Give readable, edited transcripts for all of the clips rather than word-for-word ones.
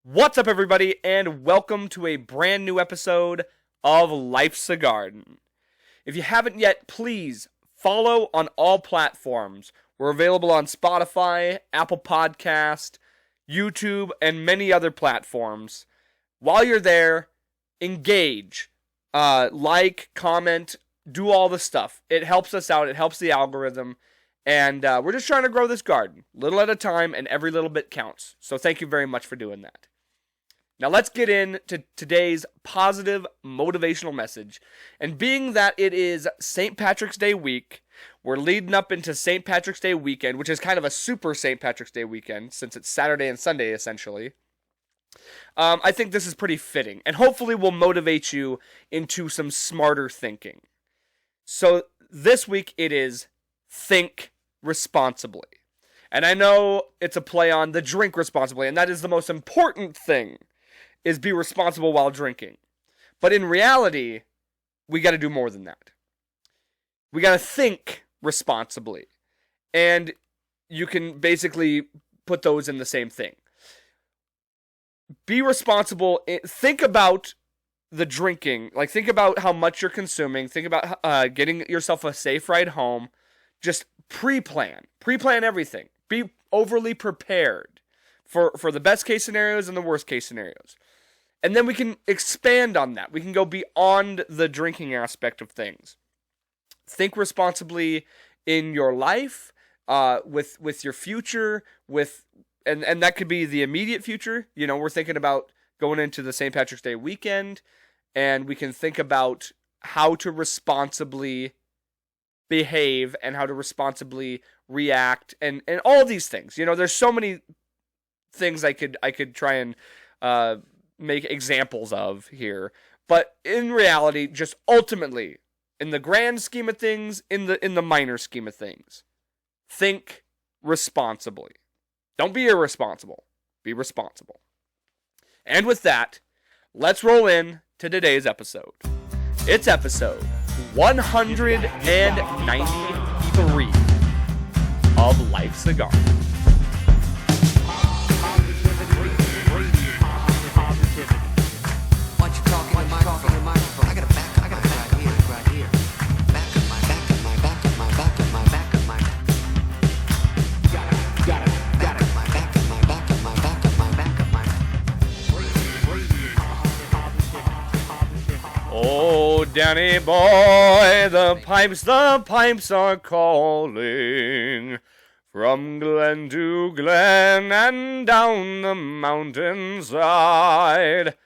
What's up, everybody, and welcome to a brand new episode of Life's a Garden. If you haven't yet, please follow on all platforms. We're available on Spotify, Apple Podcast, YouTube, and many other platforms. While you're there, engage, like, comment, do all the stuff. It helps us out. It helps the algorithm. And we're just trying to grow this garden, little at a time, and every little bit counts. So thank you very much for doing that. Now let's get into today's positive motivational message. And being that it is St. Patrick's Day week, we're leading up into St. Patrick's Day weekend, which is kind of a super St. Patrick's Day weekend, since it's Saturday and Sunday, essentially. I think this is pretty fitting, and hopefully will motivate you into some smarter thinking. So this week it is think responsibly. And I know it's a play on the drink responsibly, and that is the most important thing, is be responsible while drinking. But in reality, we got to do more than that. We got to think responsibly. And you can basically put those in the same thing. Be responsible. Think about the drinking. Like, think about how much you're consuming. Think about getting yourself a safe ride home. Just pre-plan. Pre-plan everything. Be overly prepared for the best case scenarios and the worst case scenarios. And then we can expand on that. We can go beyond the drinking aspect of things. Think responsibly in your life, with your future, and that could be the immediate future. You know, we're thinking about going into the St. Patrick's Day weekend, and we can think about how to responsibly behave and how to responsibly react and all of these things. You know, there's so many things I could try and make examples of here, but in reality, just ultimately, in the grand scheme of things, in the minor scheme of things, think responsibly. Don't be irresponsible. Be responsible. And with that, let's roll in to today's episode. It's episode 193 of Life's a Garden. Oh, Danny boy, the pipes are calling from glen to glen and down the mountainside.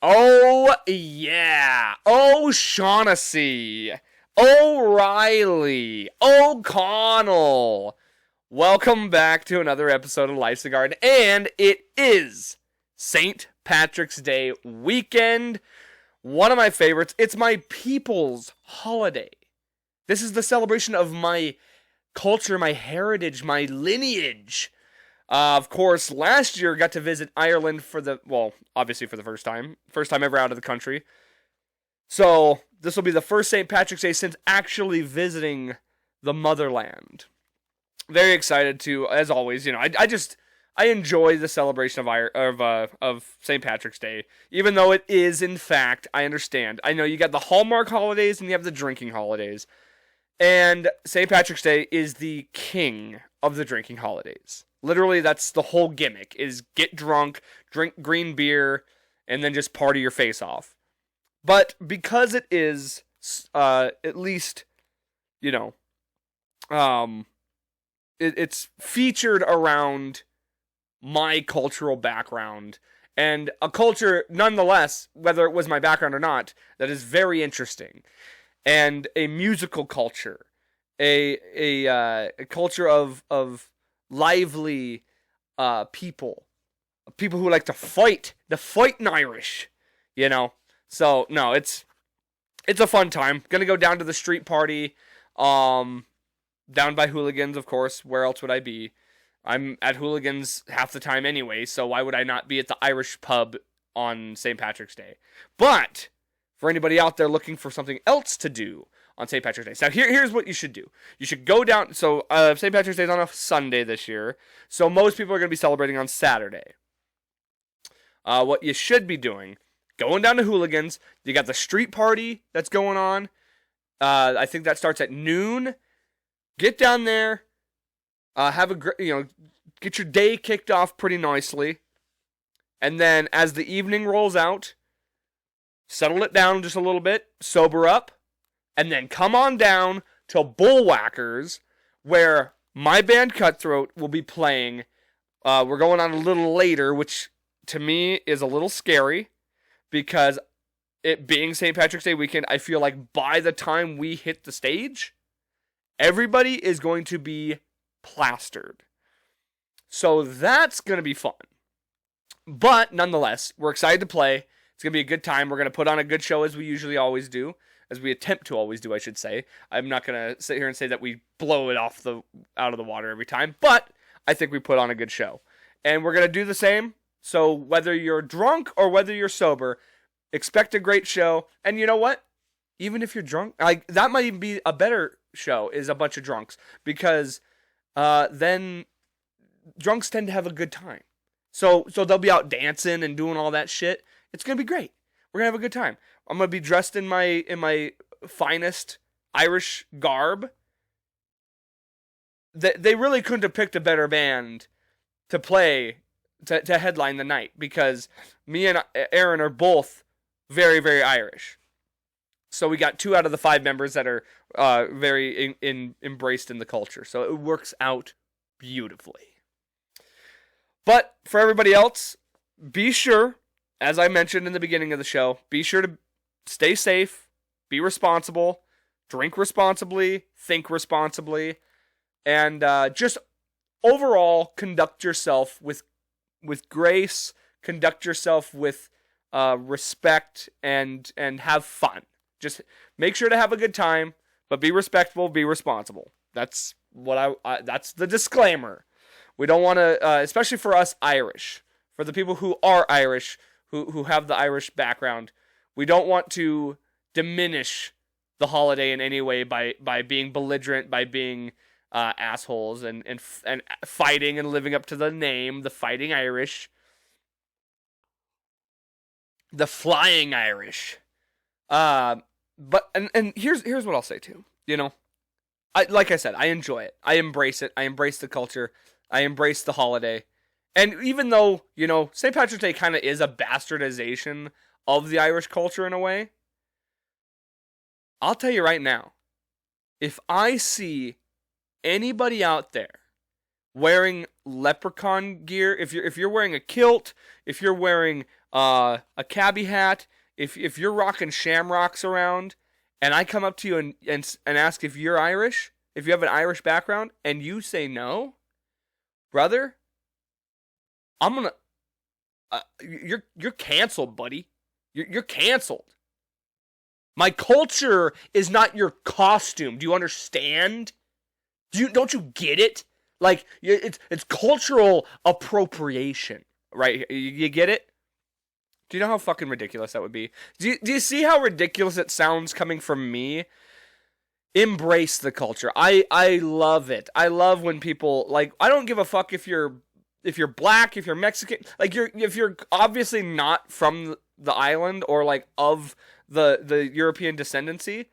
Oh, yeah. Oh, Shaughnessy. O'Reilly. O'Connell. Welcome back to another episode of Life's a Garden, and it is St. Patrick's Day weekend. One of my favorites. It's my people's holiday. This is the celebration of my culture, my heritage, my lineage. Of course, last year got to visit Ireland obviously for the first time. First time ever out of the country. So, this will be the first St. Patrick's Day since actually visiting the motherland. Very excited to, as always, you know, I enjoy the celebration of St. Patrick's Day, even though it is, in fact, I understand. I know you got the Hallmark holidays and you have the drinking holidays. And St. Patrick's Day is the king of the drinking holidays. Literally, that's the whole gimmick, is get drunk, drink green beer, and then just party your face off. But because it is, at least, you know, it's featured around my cultural background, and a culture, nonetheless, whether it was my background or not, that is very interesting, and a musical culture, a culture of lively people who like to fight, the fighting Irish, you know. So no, it's a fun time. Gonna go down to the street party, down by Hooligans, of course. Where else would I be? I'm at Hooligans half the time anyway, so why would I not be at the Irish pub on St. Patrick's Day? But for anybody out there looking for something else to do on St. Patrick's Day, so here's what you should do. You should go down. So St. Patrick's Day is on a Sunday this year, so most people are going to be celebrating on Saturday. what you should be doing, going down to Hooligans. You got the street party that's going on. I think that starts at noon. Get down there. Get your day kicked off pretty nicely. And then as the evening rolls out, settle it down just a little bit, sober up, and then come on down to Bullwhackers, where my band Cutthroat will be playing. We're going on a little later, which to me is a little scary, because it being St. Patrick's Day weekend, I feel like by the time we hit the stage, everybody is going to be plastered. So that's going to be fun. But nonetheless, we're excited to play. It's going to be a good time. We're going to put on a good show as we usually always do. As we attempt to always do, I should say. I'm not going to sit here and say that we blow it out of the water every time. But I think we put on a good show. And we're going to do the same. So whether you're drunk or whether you're sober, expect a great show. And you know what? Even if you're drunk, that might even be a better show, is a bunch of drunks. Because then drunks tend to have a good time. So they'll be out dancing and doing all that shit. It's going to be great. We're going to have a good time. I'm going to be dressed in my finest Irish garb. They really couldn't have picked a better band to play, to headline the night, because me and Aaron are both very, very Irish. So we got 2 out of the 5 members that are very embraced in the culture. So it works out beautifully. But for everybody else, be sure, as I mentioned in the beginning of the show, be sure to stay safe, be responsible, drink responsibly, think responsibly, and just overall conduct yourself with grace, conduct yourself with respect, and have fun. Just make sure to have a good time, but be respectful, be responsible. That's what that's the disclaimer. We don't want to, especially for us Irish, for the people who are Irish, who have the Irish background, we don't want to diminish the holiday in any way by being belligerent, by being assholes and fighting and living up to the name, the Fighting Irish, the Flying Irish. But here's what I'll say too. You know, like I said, I enjoy it. I embrace it. I embrace the culture. I embrace the holiday. And even though, you know, St. Patrick's Day kind of is a bastardization of the Irish culture in a way, I'll tell you right now, if I see anybody out there wearing leprechaun gear, if you're wearing a kilt, if you're wearing a cabbie hat, if you're rocking shamrocks around, and I come up to you and ask if you're Irish, if you have an Irish background, and you say no, brother, I'm gonna you're canceled, buddy. You're canceled. My culture is not your costume. Do you understand? Don't you get it? Like, it's cultural appropriation, right? You get it? Do you know how fucking ridiculous that would be? Do you see how ridiculous it sounds coming from me? Embrace the culture. I love it. I love when people, like, I don't give a fuck if you're black, if you're Mexican, like, if you're obviously not from the island or like of the European descendancy.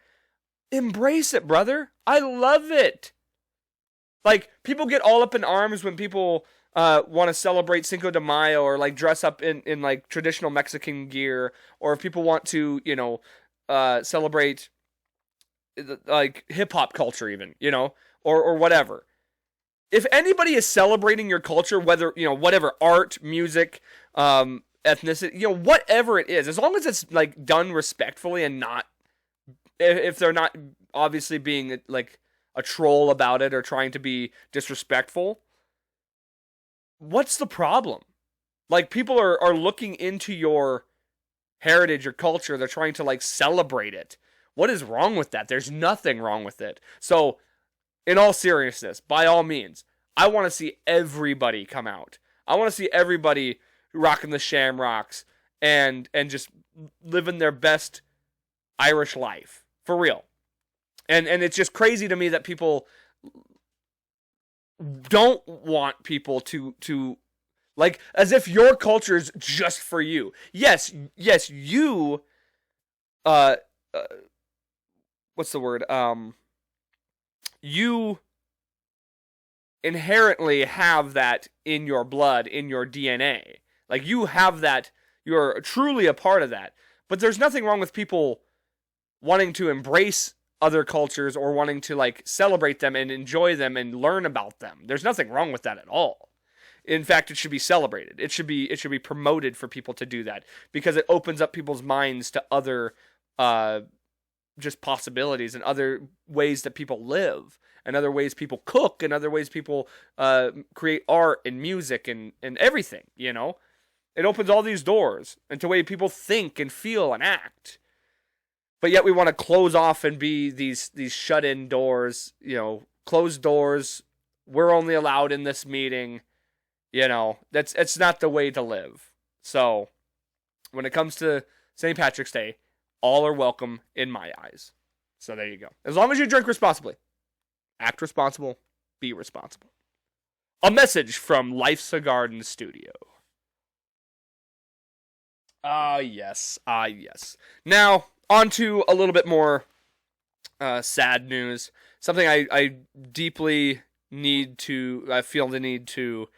Embrace it, brother. I love it. Like, people get all up in arms when people want to celebrate Cinco de Mayo or like dress up in like traditional Mexican gear, or if people want to, you know, celebrate like hip hop culture even, you know, or whatever. If anybody is celebrating your culture, whether, you know, whatever, art, music, ethnicity, you know, whatever it is, as long as it's like done respectfully and not, if they're not obviously being like a troll about it or trying to be disrespectful, what's the problem? Like, people are looking into your heritage or culture. They're trying to like celebrate it. What is wrong with that? There's nothing wrong with it. So, in all seriousness, by all means, I want to see everybody come out. I want to see everybody rocking the shamrocks and just living their best Irish life. For real. And it's just crazy to me that people don't want people to Like, as if your culture is just for you. Yes, you, uh, uh what's the word? You inherently have that in your blood, in your DNA. Like, you have that, you're truly a part of that. But there's nothing wrong with people wanting to embrace other cultures or wanting to, like, celebrate them and enjoy them and learn about them. There's nothing wrong with that at all. In fact, it should be celebrated. It should be promoted for people to do that, because it opens up people's minds to other just possibilities and other ways that people live, and other ways people cook, and other ways people create art and music and everything, you know? It opens all these doors into the way people think and feel and act. But yet we want to close off and be these shut-in doors, you know, closed doors. We're only allowed in this meeting. You know, it's not the way to live. So, when it comes to St. Patrick's Day, all are welcome in my eyes. So there you go. As long as you drink responsibly. Act responsible. Be responsible. A message from Life's a Garden Studio. Yes. Now, on to a little bit more sad news. Something I deeply I feel the need to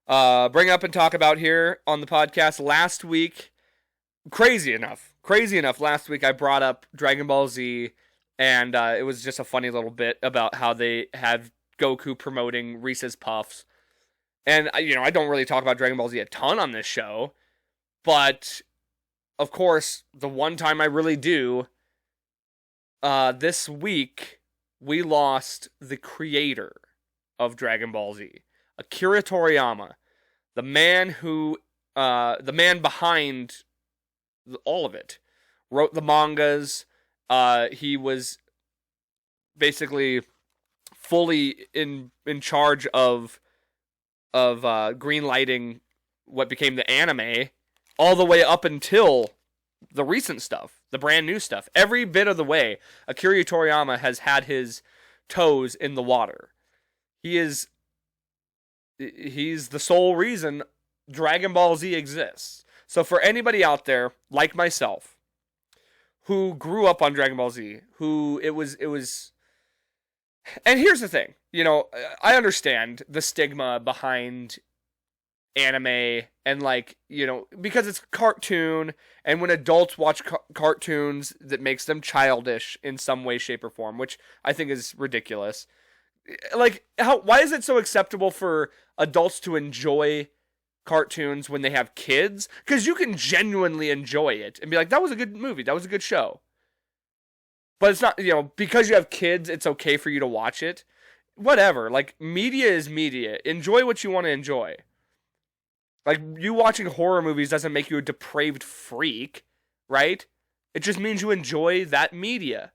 bring up and talk about here on the podcast. Last week, crazy enough, last week I brought up Dragon Ball Z, and it was just a funny little bit about how they had Goku promoting Reese's Puffs. And, you know, I don't really talk about Dragon Ball Z a ton on this show, but, of course, the one time I really do, this week, we lost the creator of Dragon Ball Z, Akira Toriyama, the man behind all of it, wrote the mangas. He was basically fully in charge of greenlighting what became the anime, all the way up until the recent stuff, the brand new stuff. Every bit of the way, Akira Toriyama has had his toes in the water. He's the sole reason Dragon Ball Z exists. So for anybody out there, like myself, who grew up on Dragon Ball Z, it was, and here's the thing, you know, I understand the stigma behind anime, and, like, you know, because it's a cartoon, and when adults watch cartoons, that makes them childish in some way, shape, or form, which I think is ridiculous. Like, why is it so acceptable for adults to enjoy cartoons when they have kids? Because you can genuinely enjoy it and be like, that was a good movie, that was a good show. But it's not, you know, because you have kids, it's okay for you to watch it. Whatever. Like, media is media. Enjoy what you want to enjoy. Like, you watching horror movies doesn't make you a depraved freak, right? It just means you enjoy that media.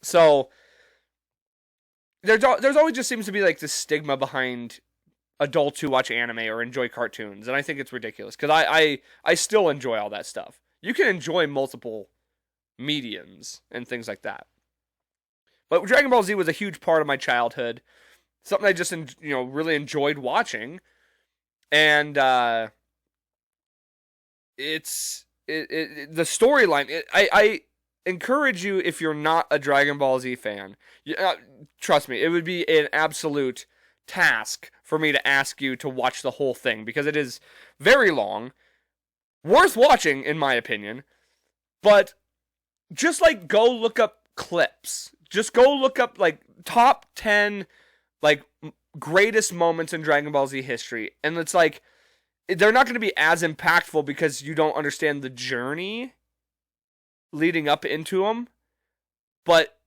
So, there's always just seems to be, like, this stigma behind adults who watch anime or enjoy cartoons, and I think it's ridiculous, because I still enjoy all that stuff. You can enjoy multiple mediums and things like that. But Dragon Ball Z was a huge part of my childhood, something I just, you know, really enjoyed watching, and the storyline. I encourage you, if you're not a Dragon Ball Z fan, trust me, it would be an absolute task for me to ask you to watch the whole thing, because it is very long, worth watching in my opinion. But just, like, go look up clips. Just go look up, like, top 10, like, greatest moments in Dragon Ball Z history. And it's like, they're not going to be as impactful because you don't understand the journey leading up into them. But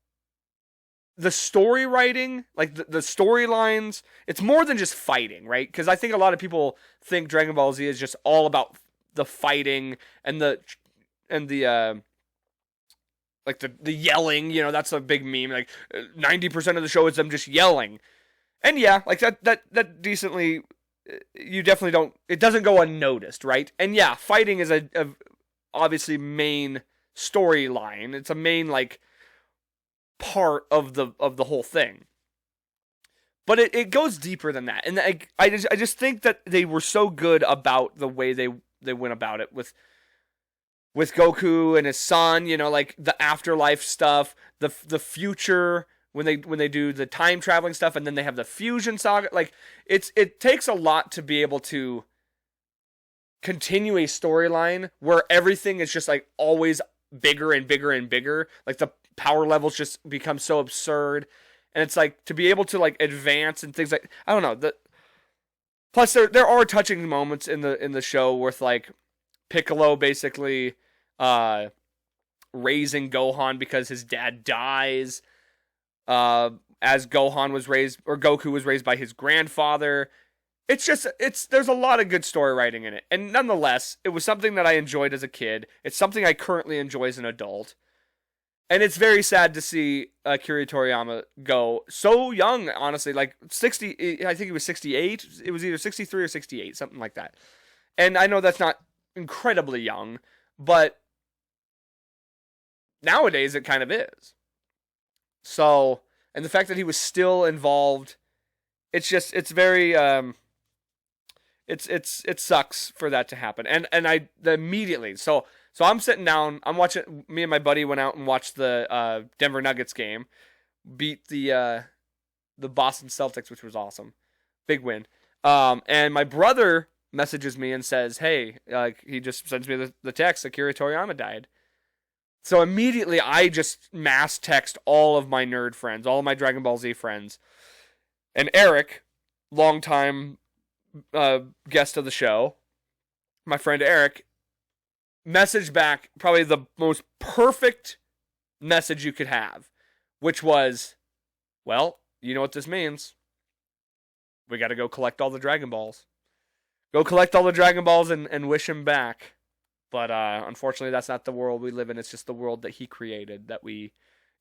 the story writing, like, the storylines, it's more than just fighting, right? Because I think a lot of people think Dragon Ball Z is just all about the fighting and the like the yelling, you know, that's a big meme. Like, 90% of the show is them just yelling. And yeah, like, that decently, you definitely don't, it doesn't go unnoticed, right? And yeah, fighting is a obviously main storyline. It's a main, like, part of the whole thing. But it goes deeper than that. And I just think that they were so good about the way they went about it with Goku and his son, like the afterlife stuff, the future when they do the time traveling stuff, and then they have the fusion saga. Like it takes a lot to be able to continue a storyline where everything is just like always bigger and bigger and bigger. Like the power levels just become so absurd, and it's like to be able to like advance and things like, I don't know. Plus there are touching moments in the show with like Piccolo basically raising Gohan because his dad dies. As Gohan was raised, or Goku was raised by his grandfather. There's a lot of good story writing in it. And nonetheless, it was something that I enjoyed as a kid. It's something I currently enjoy as an adult. And it's very sad to see Akira Toriyama go so young, honestly. Like 60, I think he was 68. It was either 63 or 68, something like that. And I know that's not incredibly young, but nowadays it kind of is. So, and the fact that he was still involved, it's very, it sucks for that to happen. And immediately, so I'm sitting down, I'm watching, me and my buddy went out and watched the Denver Nuggets game, beat the Boston Celtics, which was awesome. Big win. And my brother messages me and says, hey, he just sends me the text, Akira Toriyama died. So immediately I just mass text all of my nerd friends, all of my Dragon Ball Z friends. And Eric, longtime guest of the show, my friend Eric, messaged back probably the most perfect message you could have, which was, well, you know what this means. We got to go collect all the Dragon Balls. Go collect all the Dragon Balls and wish him back. But unfortunately, that's not the world we live in. It's just the world that he created that we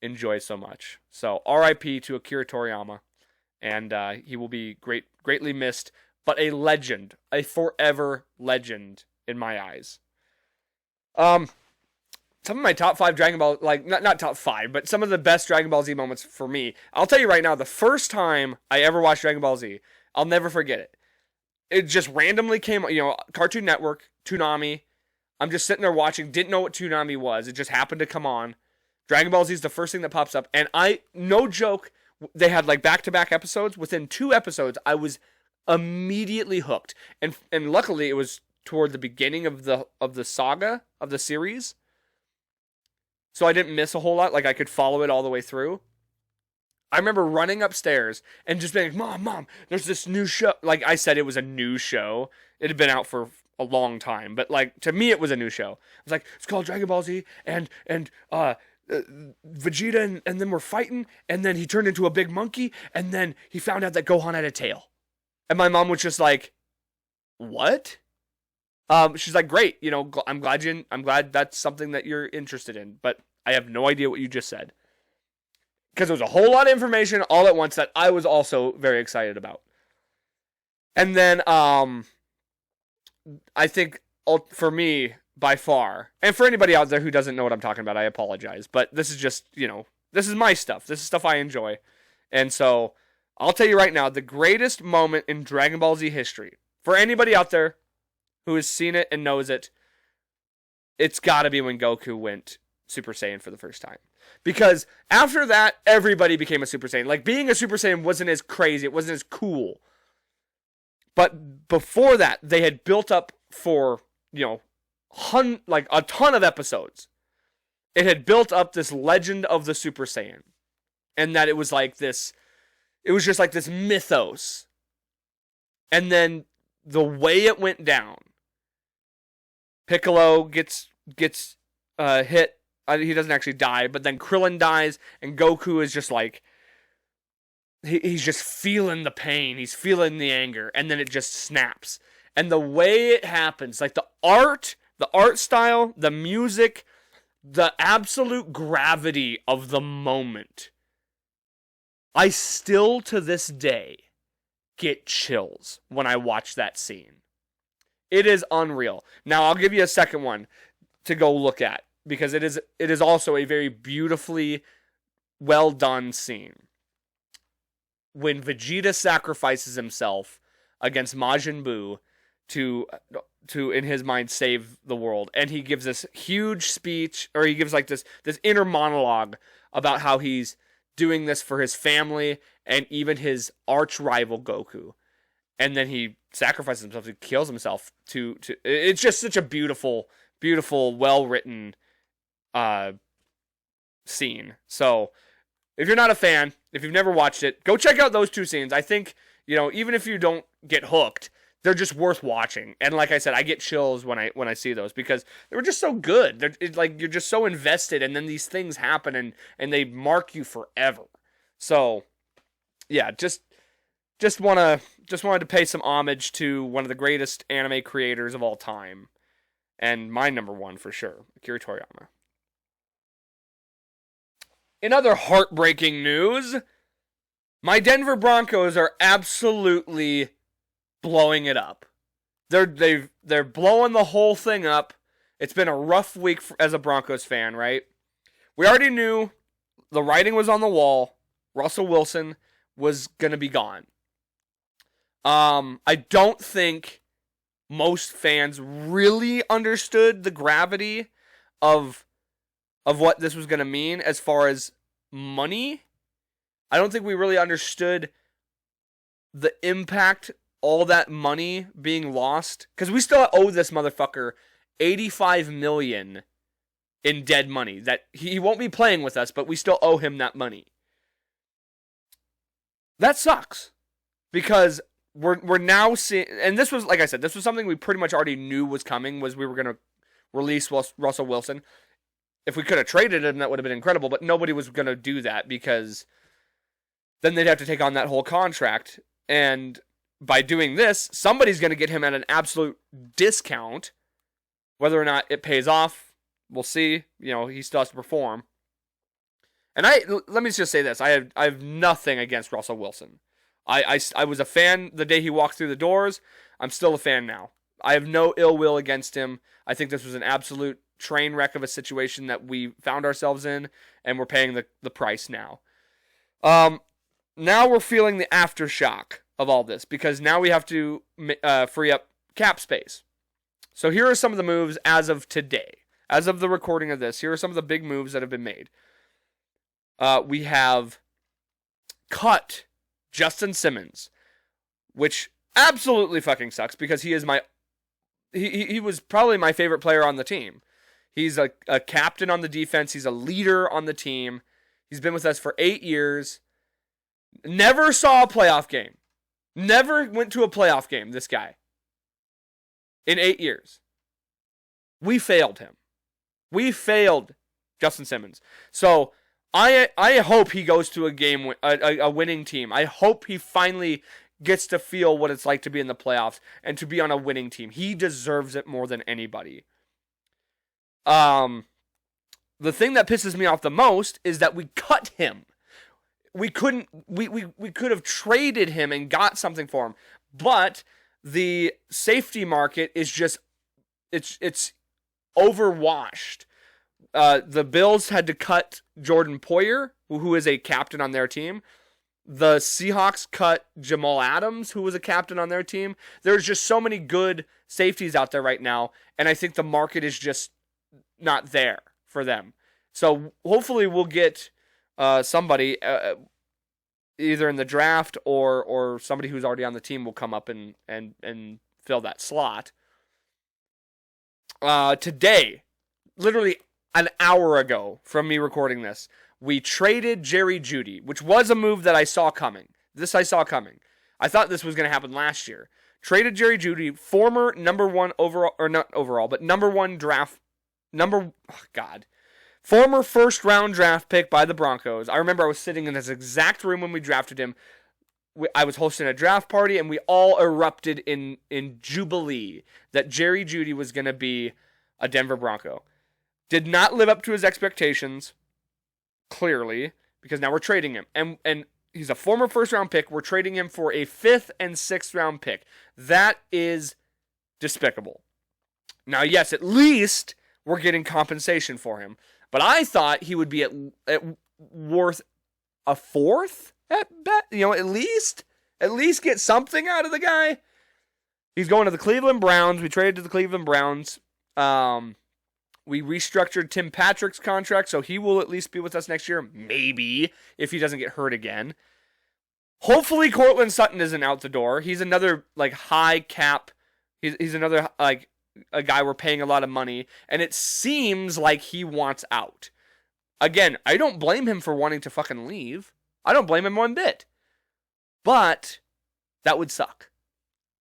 enjoy so much. So R.I.P. to Akira Toriyama. And he will be greatly missed, but a legend, a forever legend in my eyes. Some of my top 5 Dragon Ball, like, not top 5, but some of the best Dragon Ball Z moments for me. I'll tell you right now, the first time I ever watched Dragon Ball Z, I'll never forget it. It just randomly came, Cartoon Network, Toonami. I'm just sitting there watching, didn't know what Toonami was. It just happened to come on. Dragon Ball Z is the first thing that pops up. And no joke, they had like back-to-back episodes. Within 2 episodes, I was immediately hooked. And luckily, it was toward the beginning of the saga, of the series. So I didn't miss a whole lot. Like, I could follow it all the way through. I remember running upstairs and just being like, Mom, there's this new show. Like I said, it was a new show. It had been out for a long time, but like to me, it was a new show. It was like, it's called Dragon Ball Z, and Vegeta and then we're fighting, and then he turned into a big monkey, and then he found out that Gohan had a tail, and my mom was just like, what? She's like, great, I'm glad that's something that you're interested in, but I have no idea what you just said. Because there was a whole lot of information all at once that I was also very excited about. And then, I think, for me, by far, and for anybody out there who doesn't know what I'm talking about, I apologize. But this is just, this is my stuff. This is stuff I enjoy. And so, I'll tell you right now, the greatest moment in Dragon Ball Z history, for anybody out there who has seen it and knows it, it's got to be when Goku went Super Saiyan for the first time. Because after that, everybody became a Super Saiyan. Like, being a Super Saiyan wasn't as crazy. It wasn't as cool. But before that, they had built up for, like a ton of episodes. It had built up this legend of the Super Saiyan. And that it was like this, it was just like this mythos. And then the way it went down, Piccolo gets hit. He doesn't actually die, but then Krillin dies, and Goku is just like, he's just feeling the pain, he's feeling the anger, and then it just snaps. And the way it happens, like the art style, the music, the absolute gravity of the moment, I still to this day get chills when I watch that scene. It is unreal. Now, I'll give you a second one to go look at, because it is also a very beautifully well done scene. when Vegeta sacrifices himself against Majin Buu to in his mind save the world, and he gives this huge speech, or he gives like this inner monologue about how he's doing this for his family and even his arch rival Goku, and then he sacrifices himself, he kills himself to it's just such a beautiful well written scene. So if you're not a fan, if you've never watched it, go check out those two scenes. I think, even if you don't get hooked, they're just worth watching. And like I said, I get chills when I see those because they were just so good. It's like you're just so invested, and then these things happen and they mark you forever. So yeah, just wanted to pay some homage to one of the greatest anime creators of all time, and my number one for sure, Akira Toriyama. In other heartbreaking news, my Denver Broncos are absolutely blowing it up. They're blowing the whole thing up. It's been a rough week as a Broncos fan, right? We already knew the writing was on the wall. Russell Wilson was going to be gone. I don't think most fans really understood the gravity of what this was going to mean as far as money. I don't think we really understood the impact all that money being lost, because we still owe this motherfucker $85 million in dead money that he won't be playing with us, but we still owe him that money. That sucks, because we're now seeing, and this was, like I said, this was something we pretty much already knew was coming, was we were going to release Russell Wilson. If we could have traded him, that would have been incredible, but nobody was going to do that because then they'd have to take on that whole contract, and by doing this, somebody's going to get him at an absolute discount. Whether or not it pays off, we'll see. He still has to perform. And let me just say this: I have nothing against Russell Wilson. I was a fan the day he walked through the doors. I'm still a fan now. I have no ill will against him. I think this was an absolute train wreck of a situation that we found ourselves in, and we're paying the price now. Now we're feeling the aftershock of all this, because now we have to free up cap space. So here are some of the moves as of today. As of the recording of this, here are some of the big moves that have been made. We have cut Justin Simmons, which absolutely fucking sucks, because he is he was probably my favorite player on the team. He's a captain on the defense. He's a leader on the team. He's been with us for 8 years. Never saw a playoff game. Never went to a playoff game, this guy. In 8 years. We failed him. We failed Justin Simmons. So I hope he goes to a winning team. I hope he finally gets to feel what it's like to be in the playoffs and to be on a winning team. He deserves it more than anybody. The thing that pisses me off the most is that we cut him. We could have traded him and got something for him, but the safety market is just it's overwashed. The Bills had to cut Jordan Poyer, who is a captain on their team. The Seahawks cut Jamal Adams, who was a captain on their team. There's just so many good safeties out there right now, and I think the market is just not there for them. So hopefully we'll get somebody either in the draft or somebody who's already on the team will come up and fill that slot. Today, literally an hour ago from me recording this, we traded Jerry Jeudy, which was a move that I saw coming. This I saw coming. I thought this was going to happen last year. Traded Jerry Jeudy, former number one overall, or not overall, but number one draft, former first round draft pick by the Broncos. I remember I was sitting in this exact room when we drafted him. I was hosting a draft party, and we all erupted in jubilee that Jerry Jeudy was going to be a Denver Bronco. Did not live up to his expectations, clearly, because now we're trading him. And he's a former first-round pick. We're trading him for a 5th and 6th-round pick. That is despicable. Now, yes, at least we're getting compensation for him. But I thought he would be at worth a 4th At least get something out of the guy. He's going to the Cleveland Browns. We traded to the Cleveland Browns. We restructured Tim Patrick's contract, so he will at least be with us next year. Maybe, if he doesn't get hurt again. Hopefully, Cortland Sutton isn't out the door. He's another, high cap. He's another, a guy we're paying a lot of money, and it seems like he wants out. Again, I don't blame him for wanting to fucking leave. I don't blame him one bit. But that would suck.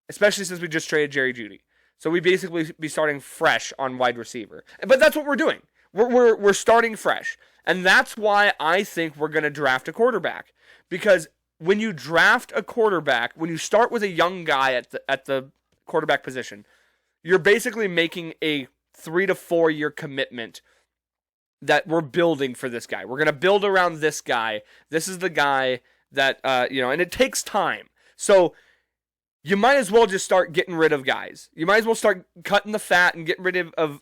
Especially since we just traded Jerry Jeudy. So we'd basically be starting fresh on wide receiver. But that's what we're doing. We're starting fresh. And that's why I think we're going to draft a quarterback. Because when you draft a quarterback, when you start with a young guy at the quarterback position, you're basically making a 3 to 4 year commitment that we're building for this guy. We're going to build around this guy. This is the guy that, and it takes time. So you might as well just start getting rid of guys. You might as well start cutting the fat and getting rid of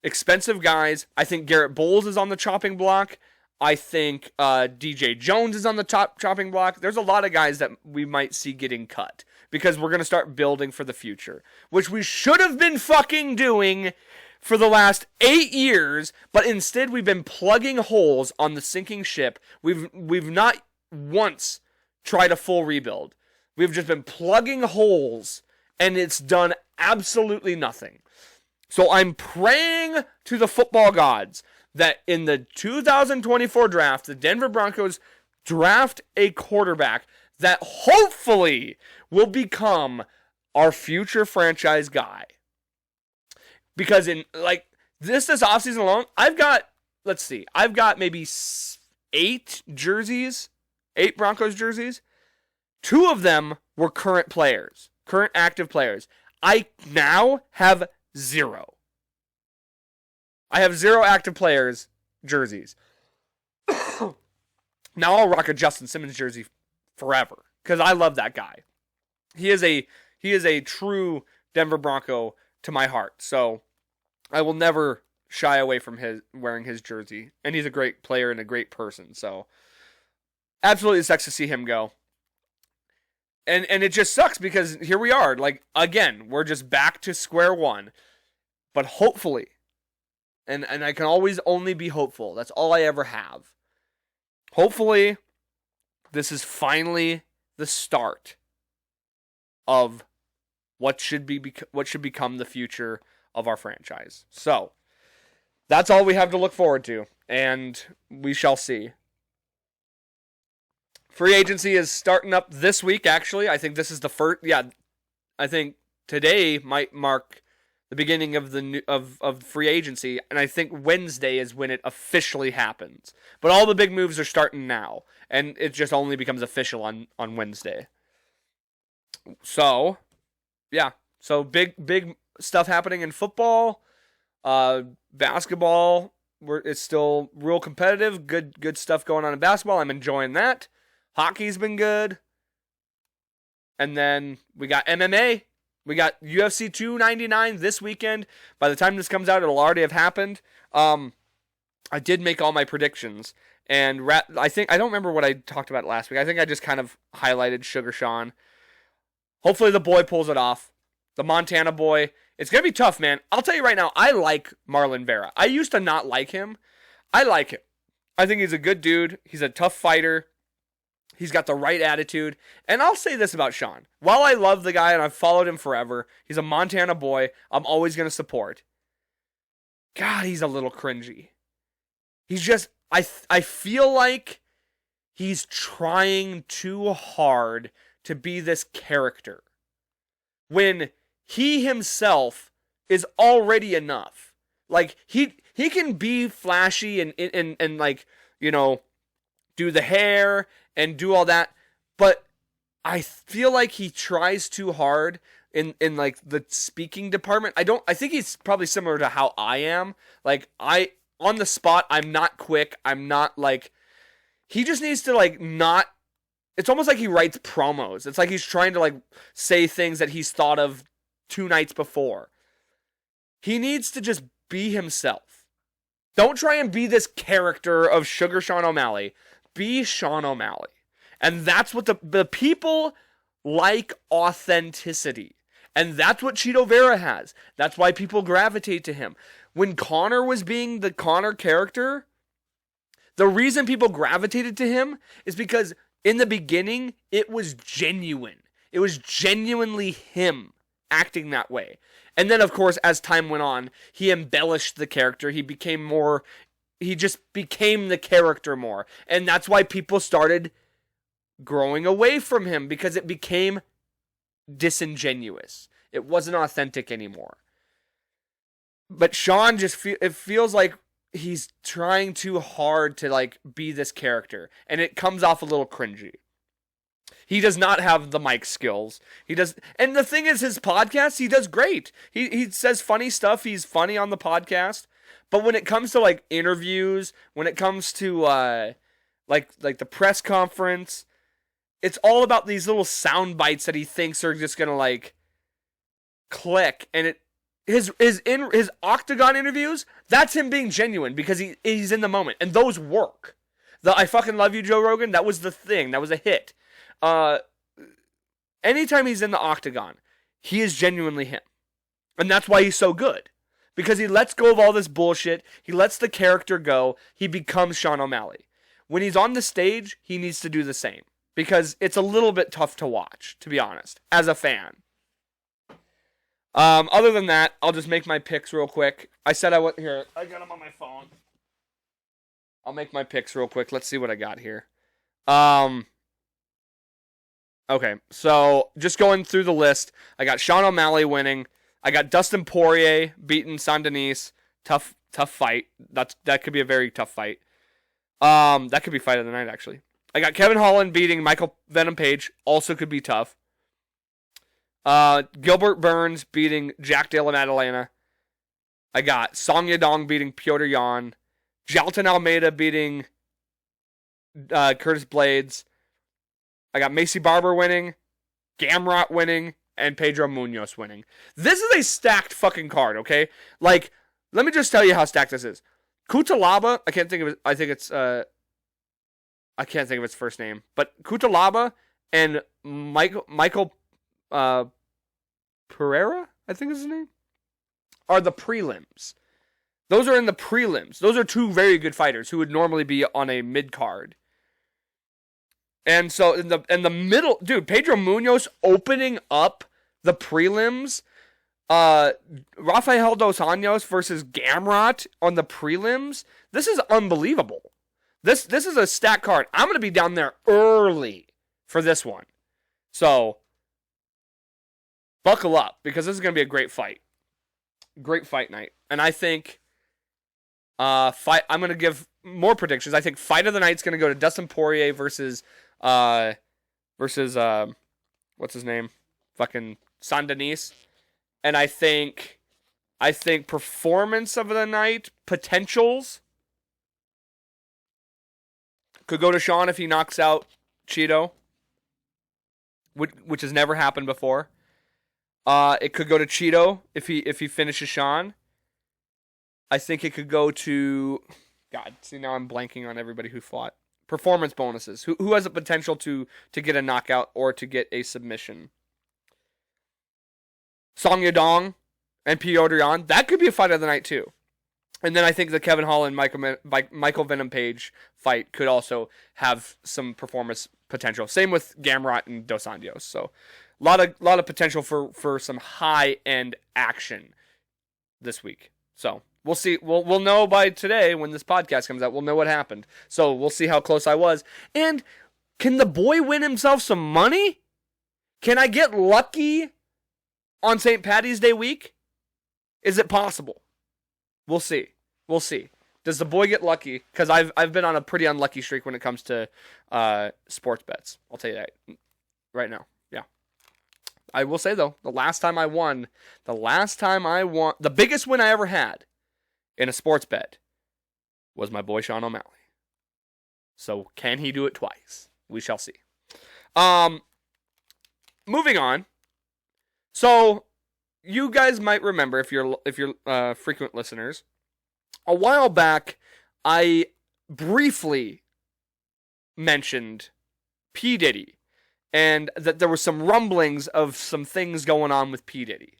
expensive guys. I think Garrett Bowles is on the chopping block. I think DJ Jones is on the chopping block. There's a lot of guys that we might see getting cut because we're going to start building for the future, which we should have been fucking doing for the last 8 years, but instead we've been plugging holes on the sinking ship. We've not once tried a full rebuild. We've just been plugging holes, and it's done absolutely nothing. So I'm praying to the football gods that in the 2024 draft, the Denver Broncos draft a quarterback that hopefully will become our future franchise guy. Because in this offseason alone, I've got maybe 8 Broncos jerseys. 2 of them were current active players. I now have 0. I have 0 active players jerseys. Now I'll rock a Justin Simmons jersey forever because I love that guy. He is a true Denver Bronco to my heart. So I will never shy away from wearing his jersey, and he's a great player and a great person. So absolutely sucks to see him go. And it just sucks because here we are. Again, we're just back to square one. But hopefully, and I can always only be hopeful. That's all I ever have. Hopefully, this is finally the start of what should become the future of our franchise. So, that's all we have to look forward to. And we shall see. Free agency is starting up this week, actually. I think this is the first. Yeah, I think today might mark the beginning of of free agency, and I think Wednesday is when it officially happens. But all the big moves are starting now, and it just only becomes official on Wednesday. So, yeah. So big stuff happening in football, basketball. It's still real competitive. Good stuff going on in basketball. I'm enjoying that. Hockey's been good. And then we got MMA. We got UFC 299 this weekend. By the time this comes out, it'll already have happened. I did make all my predictions. And I don't remember what I talked about last week. I think I just kind of highlighted Sugar Sean. Hopefully the boy pulls it off. The Montana boy. It's going to be tough, man. I'll tell you right now, I like Marlon Vera. I used to not like him. I like him. I think he's a good dude. He's a tough fighter. He's got the right attitude. And I'll say this about Sean. While I love the guy and I've followed him forever, he's a Montana boy I'm always going to support. God, he's a little cringy. He's just, I feel like he's trying too hard to be this character. When he himself is already enough. Like, he can be flashy and like, you know, do the hair and do all that, but I feel like he tries too hard in like the speaking department. I think he's probably similar to how I am. Like, on the spot, I'm not quick. I'm not like, he just needs to like not, it's almost like he writes promos. It's like he's trying to like say things that he's thought of 2 nights before. He needs to just be himself. Don't try and be this character of Sugar Sean O'Malley. be Sean O'Malley. And that's what the people like, authenticity. And that's what Cheeto Vera has. That's why people gravitate to him. When Connor was being the Connor character, the reason people gravitated to him is because in the beginning, it was genuine. It was genuinely him acting that way. And then, of course, as time went on, he embellished the character. He just became the character more. And that's why people started growing away from him, because it became disingenuous. It wasn't authentic anymore. But Sean it feels like he's trying too hard to like be this character, and it comes off a little cringy. He does not have the mic skills. And the thing is, his podcast, he does great. He says funny stuff. He's funny on the podcast. But when it comes to like interviews, when it comes to like the press conference, it's all about these little sound bites that he thinks are just gonna like click. And his Octagon interviews, that's him being genuine because he's in the moment, and those work. The I fucking love you, Joe Rogan, that was the thing. That was a hit. Anytime he's in the Octagon, he is genuinely him. And that's why he's so good. Because he lets go of all this bullshit. He lets the character go. He becomes Sean O'Malley. When he's on the stage, he needs to do the same. Because it's a little bit tough to watch, to be honest, as a fan. Other than that, I'll just make my picks real quick. I said I went here. I got them on my phone. I'll make my picks real quick. Let's see what I got here. Okay, so just going through the list, I got Sean O'Malley winning. I got Dustin Poirier beating Saint-Denis. Tough fight. That could be a very tough fight. That could be fight of the night, actually. I got Kevin Holland beating Michael Venom Page. Also could be tough. Gilbert Burns beating Jack Della Maddalena. I got Song Yadong beating Piotr Jan. Jalton Almeida beating Curtis Blades. I got Macy Barber winning, Gamrot winning, and Pedro Munoz winning. This is a stacked fucking card, okay? Like, let me just tell you how stacked this is. Kutalaba, I can't think of it. I can't think of its first name, but Kutalaba and Michael Pereira, I think is his name, are the prelims. Those are in the prelims. Those are two very good fighters who would normally be on a mid card. And so in the middle, dude, Pedro Munoz opening up the prelims, Rafael Dos Anjos versus Gamrot on the prelims. This is unbelievable. This is a stack card. I'm gonna be down there early for this one. So buckle up, because this is gonna be a great fight. Great fight night. And I think I'm gonna give more predictions. I think fight of the night's gonna go to Dustin Poirier versus what's his name? Fucking Saint-Denis. And I think performance of the night, potentials, could go to Sean if he knocks out Cheeto, which has never happened before. It could go to Cheeto if he finishes Sean. I think it could go to, God, see, now I'm blanking on everybody who fought. Performance bonuses. Who has the potential to get a knockout or to get a submission? Song Yadong and Piotr Jan. That could be a fight of the night too. And then I think the Kevin Holland Michael Venom Page fight could also have some performance potential. Same with Gamrot and Dos Anjos. So a lot of potential for some high end action this week. So we'll see. We'll know by today when this podcast comes out. We'll know what happened. So we'll see how close I was. And can the boy win himself some money? Can I get lucky on St. Paddy's Day week? Is it possible? We'll see. We'll see. Does the boy get lucky? Because I've been on a pretty unlucky streak when it comes to sports bets. I'll tell you that right now. Yeah. I will say though, the last time I won, the biggest win I ever had in a sports bet was my boy Sean O'Malley. So can he do it twice? We shall see. Moving on. So you guys might remember, if you're frequent listeners, a while back I briefly mentioned P Diddy, and that there were some rumblings of some things going on with P Diddy.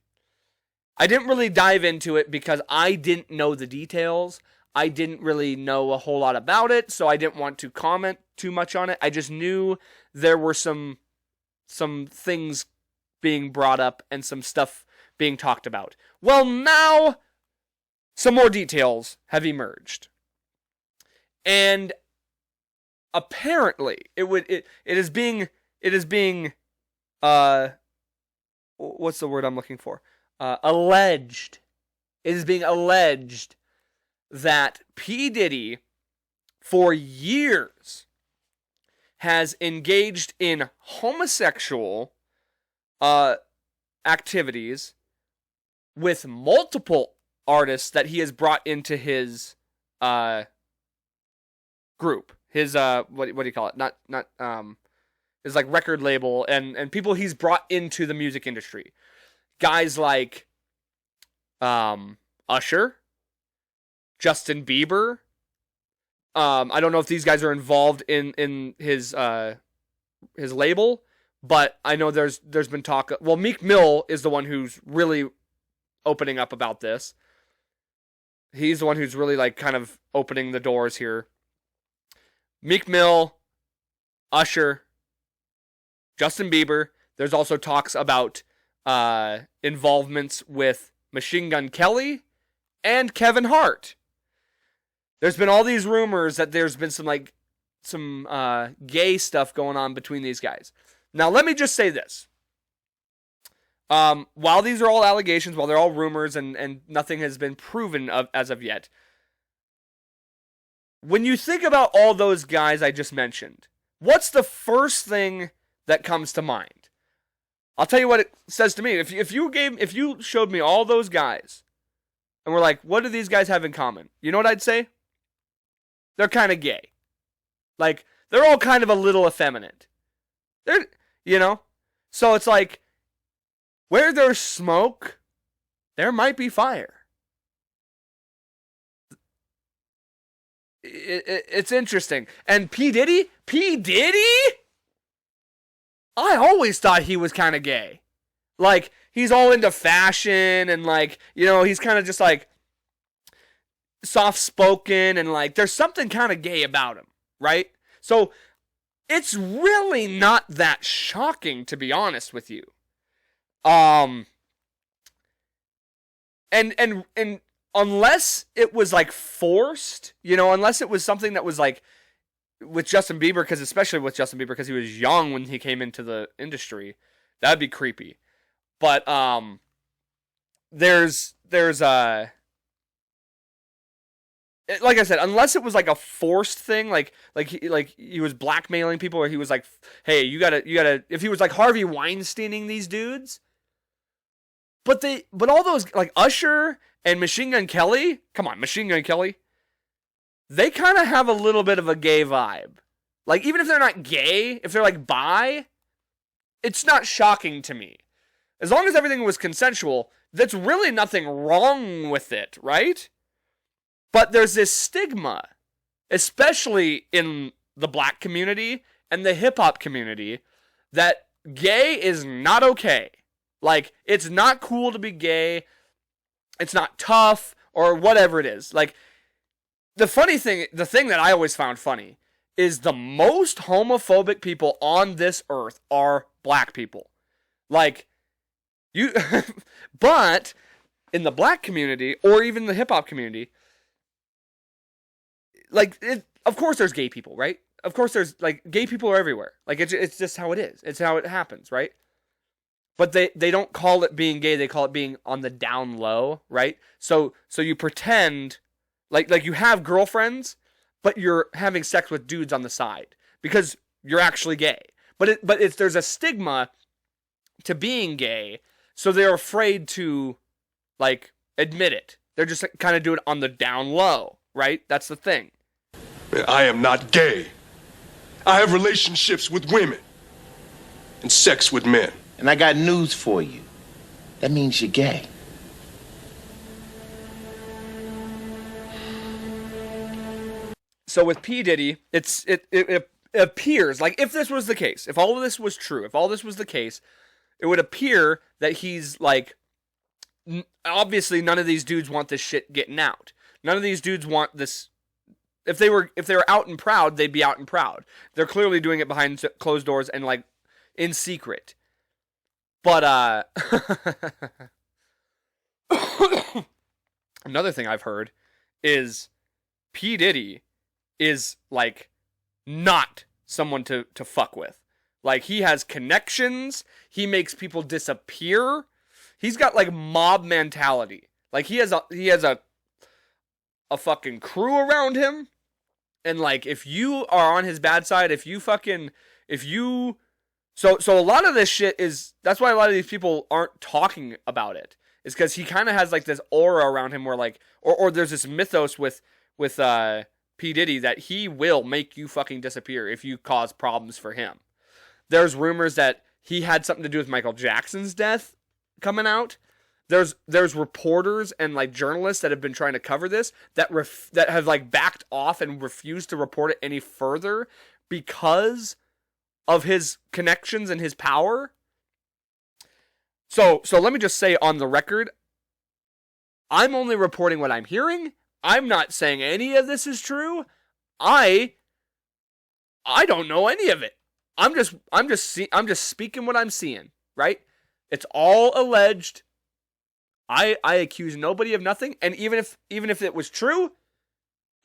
I didn't really dive into it because I didn't know the details. I didn't really know a whole lot about it, so I didn't want to comment too much on it. I just knew there were some things being brought up and some stuff being talked about. Well, now some more details have emerged. And apparently it is being what's the word I'm looking for? Alleged. It is being alleged that P Diddy for years has engaged in homosexual activities with multiple artists that he has brought into his group. His what do you call it? Not his like record label and people he's brought into the music industry. Guys like Usher, Justin Bieber. I don't know if these guys are involved in his label, but I know there's been talk. Well, Meek Mill is the one who's really opening up about this. He's the one who's really like kind of opening the doors here. Meek Mill, Usher, Justin Bieber. There's also talks about involvements with Machine Gun Kelly and Kevin Hart. There's been all these rumors that there's been some gay stuff going on between these guys. Now, let me just say this. While these are all allegations, while they're all rumors and nothing has been proven as of yet, when you think about all those guys I just mentioned, what's the first thing that comes to mind? I'll tell you what it says to me. If you showed me all those guys and were like, what do these guys have in common? You know what I'd say? They're kind of gay. Like, they're all kind of a little effeminate. So it's like, where there's smoke, there might be fire. It's interesting. And P Diddy? I always thought he was kind of gay. Like, he's all into fashion and like, he's kind of just like soft-spoken and like there's something kind of gay about him, right? So it's really not that shocking, to be honest with you. And unless it was like forced, unless it was something that was like with Justin Bieber, especially with Justin Bieber because he was young when he came into the industry, that'd be creepy. But there's like I said, unless it was like a forced thing, like he was blackmailing people, or he was like, hey, you gotta, if he was like Harvey Weinsteining these dudes. But all those like Usher and Machine Gun Kelly, come on, Machine Gun Kelly, they kind of have a little bit of a gay vibe. Like, even if they're not gay, if they're like bi, it's not shocking to me. As long as everything was consensual, that's really nothing wrong with it, right? But there's this stigma, especially in the black community and the hip-hop community, that gay is not okay. Like, it's not cool to be gay. It's not tough or whatever it is. Like, the thing that I always found funny is the most homophobic people on this earth are black people. Like, but in the black community or even the hip-hop community, like, of course there's gay people, right? Of course there's, like, gay people are everywhere. Like, it's just how it is. It's how it happens, right? But they don't call it being gay, they call it being on the down low, right? So you pretend, like you have girlfriends, but you're having sex with dudes on the side, because you're actually gay. But there's a stigma to being gay, so they're afraid to, like, admit it. They're just kind of doing it on the down low, right? That's the thing. I am not gay. I have relationships with women and sex with men. And I got news for you. That means you're gay. So with P Diddy, it appears, like, if this was the case, if all of this was true, if all this was the case, it would appear that he's, like, obviously none of these dudes want this shit getting out. None of these dudes want this. If they were out and proud, they'd be out and proud. They're clearly doing it behind closed doors and, like, in secret. But, another thing I've heard is P Diddy is, like, not someone to fuck with. Like, he has connections. He makes people disappear. He's got, like, mob mentality. Like, he has a fucking crew around him. And, like, if you are on his bad side, So a lot of this shit is, that's why a lot of these people aren't talking about it. Is because he kind of has, like, this aura around him where, like, or there's this mythos with P Diddy that he will make you fucking disappear if you cause problems for him. There's rumors that he had something to do with Michael Jackson's death coming out. There's reporters and, like, journalists that have been trying to cover this that have, like, backed off and refused to report it any further because of his connections and his power. So let me just say on the record, I'm only reporting what I'm hearing. I'm not saying any of this is true. I don't know any of it. I'm just speaking what I'm seeing, right? It's all alleged. I accuse nobody of nothing, and even if it was true,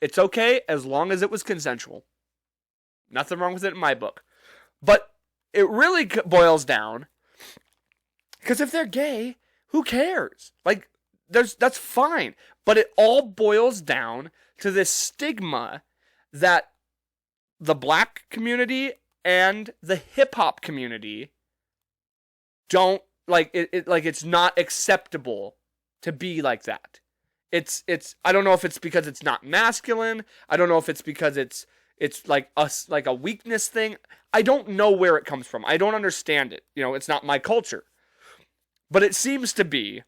it's okay as long as it was consensual. Nothing wrong with it in my book. But it really boils down, because if they're gay, who cares? Like, that's fine. But it all boils down to this stigma that the black community and the hip-hop community don't, like, it's not acceptable to be like that. It's I don't know if it's because it's not masculine. I don't know if it's because it's like a weakness thing. I don't know where it comes from. I don't understand it. You know, it's not my culture. But it seems to be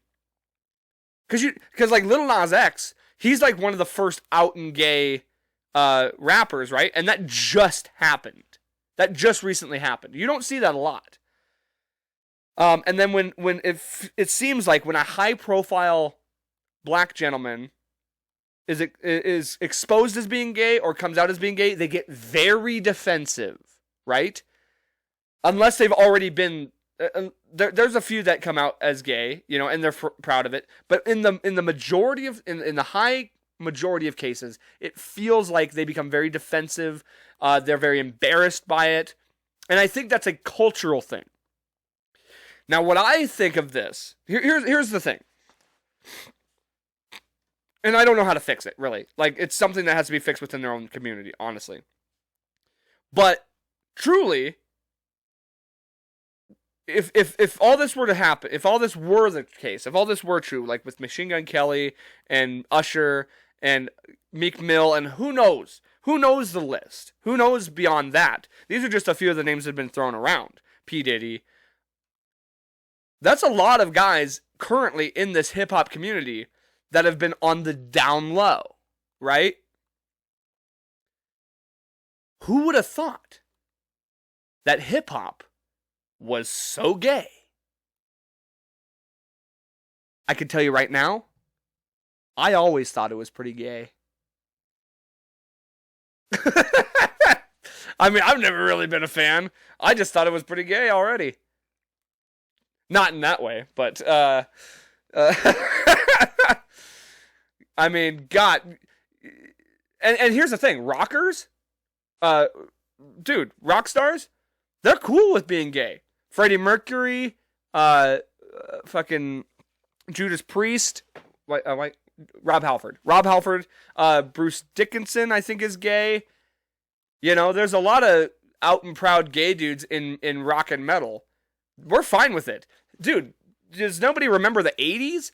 because like Lil Nas X, he's like one of the first out and gay rappers, right? And that just happened. That just recently happened. You don't see that a lot. And then when it seems like when a high profile black gentleman is exposed as being gay or comes out as being gay, they get very defensive, right? Unless they've already been there's a few that come out as gay, you know, and they're proud of it. But in the majority of in the high majority of cases, it feels like they become very defensive. They're very embarrassed by it, and I think that's a cultural thing. Now, what I think of this, here's the thing. And I don't know how to fix it, really. Like, it's something that has to be fixed within their own community, honestly. But, truly, if all this were to happen, if all this were the case, if all this were true, like with Machine Gun Kelly and Usher and Meek Mill and who knows the list? Who knows beyond that? These are just a few of the names that have been thrown around. P Diddy. That's a lot of guys currently in this hip-hop community that have been on the down low, right? Who would have thought that hip-hop was so gay? I can tell you right now, I always thought it was pretty gay. I mean, I've never really been a fan. I just thought it was pretty gay already. Not in that way, but I mean, God. And here's the thing, rockers, dude, rock stars, they're cool with being gay. Freddie Mercury, fucking Judas Priest, Rob Halford, Bruce Dickinson, I think is gay. You know, there's a lot of out and proud gay dudes in rock and metal. We're fine with it. Dude, does nobody remember the 80s?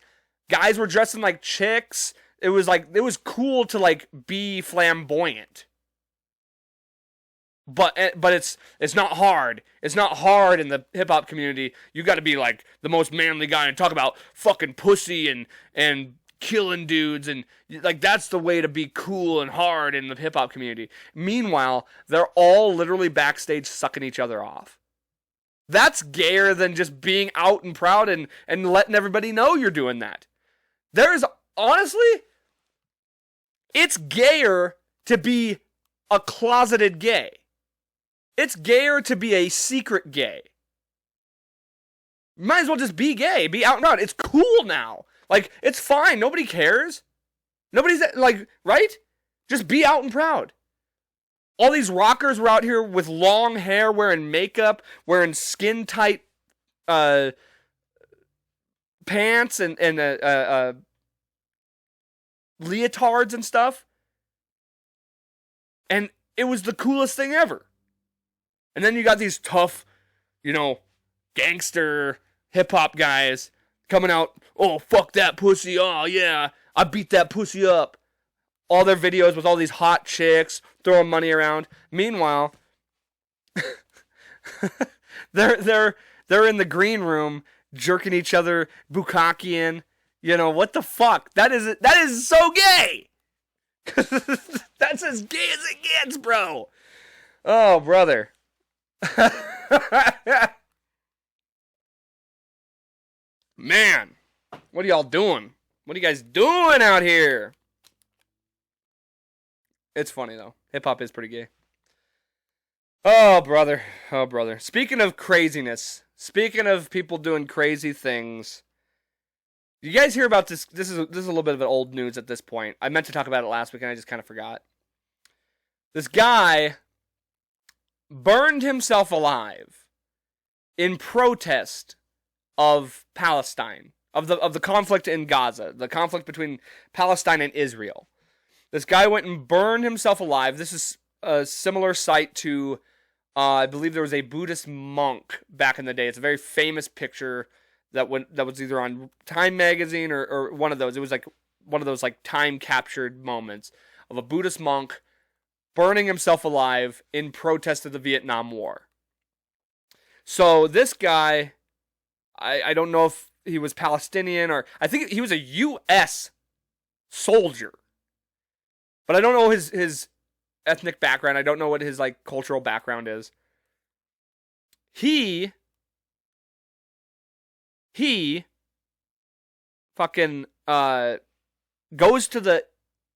Guys were dressing like chicks. It was cool to like be flamboyant. But it's not hard. It's not hard in the hip hop community. You got to be like the most manly guy and talk about fucking pussy and killing dudes, and like that's the way to be cool and hard in the hip hop community. Meanwhile, they're all literally backstage sucking each other off. That's gayer than just being out and proud and letting everybody know you're doing that. There's, honestly, it's gayer to be a closeted gay. It's gayer to be a secret gay. You might as well just be gay, be out and proud. It's cool now. Like, it's fine. Nobody cares. Nobody's, like, right? Just be out and proud. All these rockers were out here with long hair, wearing makeup, wearing skin-tight pants and leotards and stuff. And it was the coolest thing ever. And then you got these tough, gangster hip-hop guys coming out, oh, fuck that pussy, oh, yeah, I beat that pussy up. All their videos with all these hot chicks, throwing money around. Meanwhile, they're in the green room, jerking each other, bukkakeing. What the fuck? That is so gay! That's as gay as it gets, bro! Oh, brother. Man, what are y'all doing? What are you guys doing out here? It's funny, though. Hip-hop is pretty gay. Oh, brother. Oh, brother. Speaking of craziness, speaking of people doing crazy things, you guys hear about this? This is a little bit of an old news at this point. I meant to talk about it last week, and I just kind of forgot. This guy burned himself alive in protest of Palestine, of the conflict in Gaza, the conflict between Palestine and Israel. This guy went and burned himself alive. This is a similar site to, I believe there was a Buddhist monk back in the day. It's a very famous picture that was either on Time magazine or one of those. It was like one of those like time captured moments of a Buddhist monk burning himself alive in protest of the Vietnam War. So this guy, I don't know if he was Palestinian or I think he was a U.S. soldier. But I don't know his ethnic background. I don't know what his like cultural background is. He fucking goes to the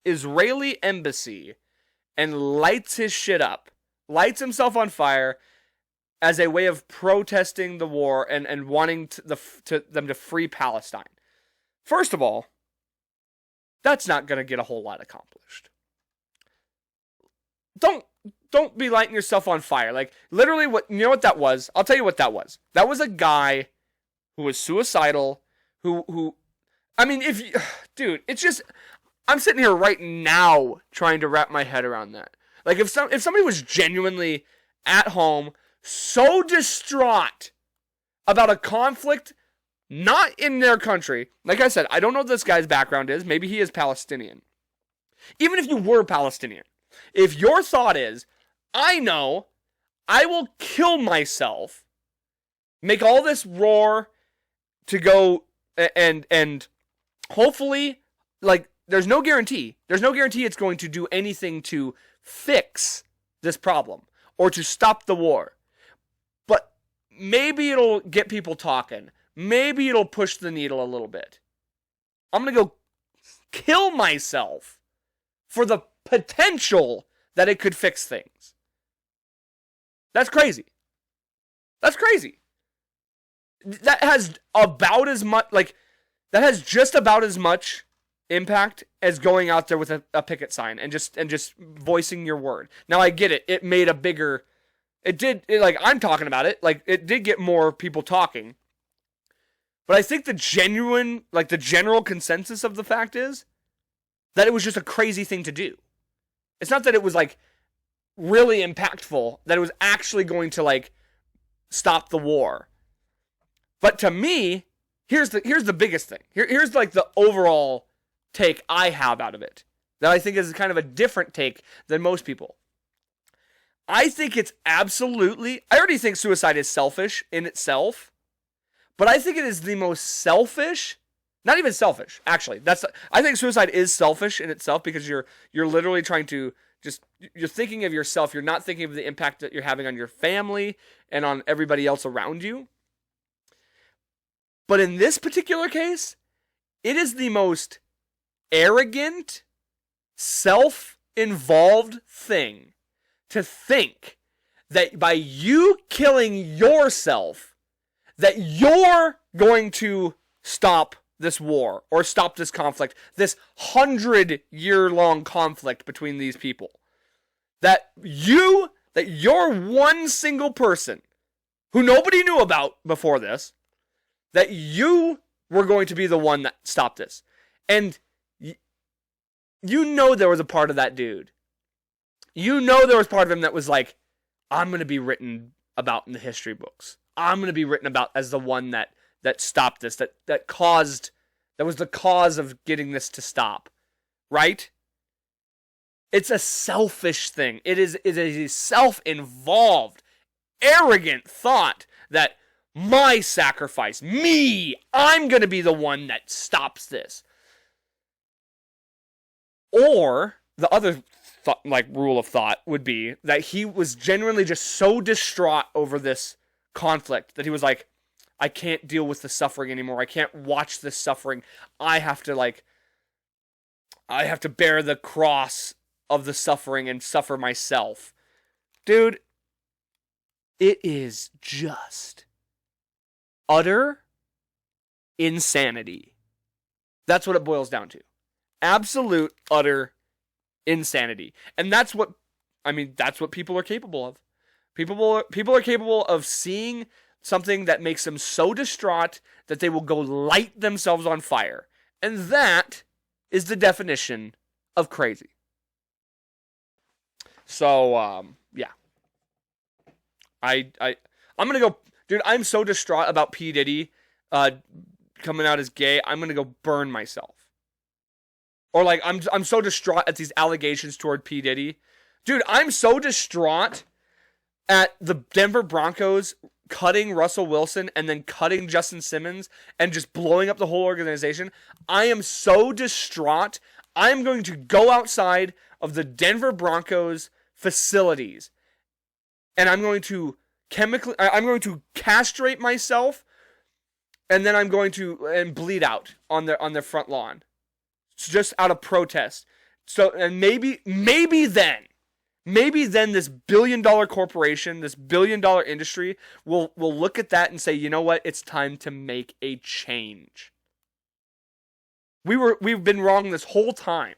Israeli embassy and lights his shit up. Lights himself on fire as a way of protesting the war and wanting them to free Palestine. First of all, that's not going to get a whole lot accomplished. Don't be lighting yourself on fire. Like, literally, what that was? I'll tell you what that was. That was a guy who was suicidal, who I mean, dude, it's just, I'm sitting here right now trying to wrap my head around that. Like, if somebody was genuinely at home, so distraught about a conflict not in their country, like I said, I don't know what this guy's background is. Maybe he is Palestinian. Even if you were Palestinian, if your thought is, I know, I will kill myself, make all this roar to go and hopefully, like, there's no guarantee. There's no guarantee it's going to do anything to fix this problem or to stop the war. But maybe it'll get people talking. Maybe it'll push the needle a little bit. I'm going to go kill myself for the potential that it could fix things. That's crazy. That's crazy. That has about as much, that has just about as much impact as going out there with a picket sign and just voicing your word. Now, I get it. It made a bigger, I'm talking about it. Like, it did get more people talking. But I think the general consensus of the fact is that it was just a crazy thing to do. It's not that it was, really impactful, that it was actually going to, stop the war. But to me, here's the biggest thing. Here's the overall take I have out of it that I think is kind of a different take than most people. I think it's I already think suicide is selfish in itself, but I think it is the most selfish Not even selfish, actually. I think suicide is selfish in itself because you're literally trying to you're thinking of yourself. You're not thinking of the impact that you're having on your family and on everybody else around you. But in this particular case, it is the most arrogant, self-involved thing to think that by you killing yourself, that you're going to stop this war or stop this conflict, this 100-year-long conflict between these people. That you're one single person who nobody knew about before this, that you were going to be the one that stopped this. And you know there was a part of that dude. You know there was part of him that was like, I'm going to be written about in the history books. I'm going to be written about as the one that stopped this, that was the cause of getting this to stop. Right? It's a selfish thing. It is a self-involved, arrogant thought that my sacrifice, I'm going to be the one that stops this. Or the other rule of thought would be that he was genuinely just so distraught over this conflict that he was like, I can't deal with the suffering anymore. I can't watch this suffering. I have to bear the cross of the suffering and suffer myself. Dude, it is just utter insanity. That's what it boils down to. Absolute, utter insanity. And that's what people are capable of. People are capable of seeing something that makes them so distraught that they will go light themselves on fire. And that is the definition of crazy. So, yeah. I'm gonna go, dude, I'm so distraught about P Diddy coming out as gay, I'm gonna go burn myself. Or like, I'm so distraught at these allegations toward P Diddy. Dude, I'm so distraught at the Denver Broncos cutting Russell Wilson and then cutting Justin Simmons and just blowing up the whole organization. I am so distraught. I'm going to go outside of the Denver Broncos facilities and I'm going to castrate myself and then I'm going to bleed out on their front lawn. Just out of protest. So, and maybe then this billion-dollar corporation, this billion-dollar industry will look at that and say, you know what? It's time to make a change. We've been wrong this whole time.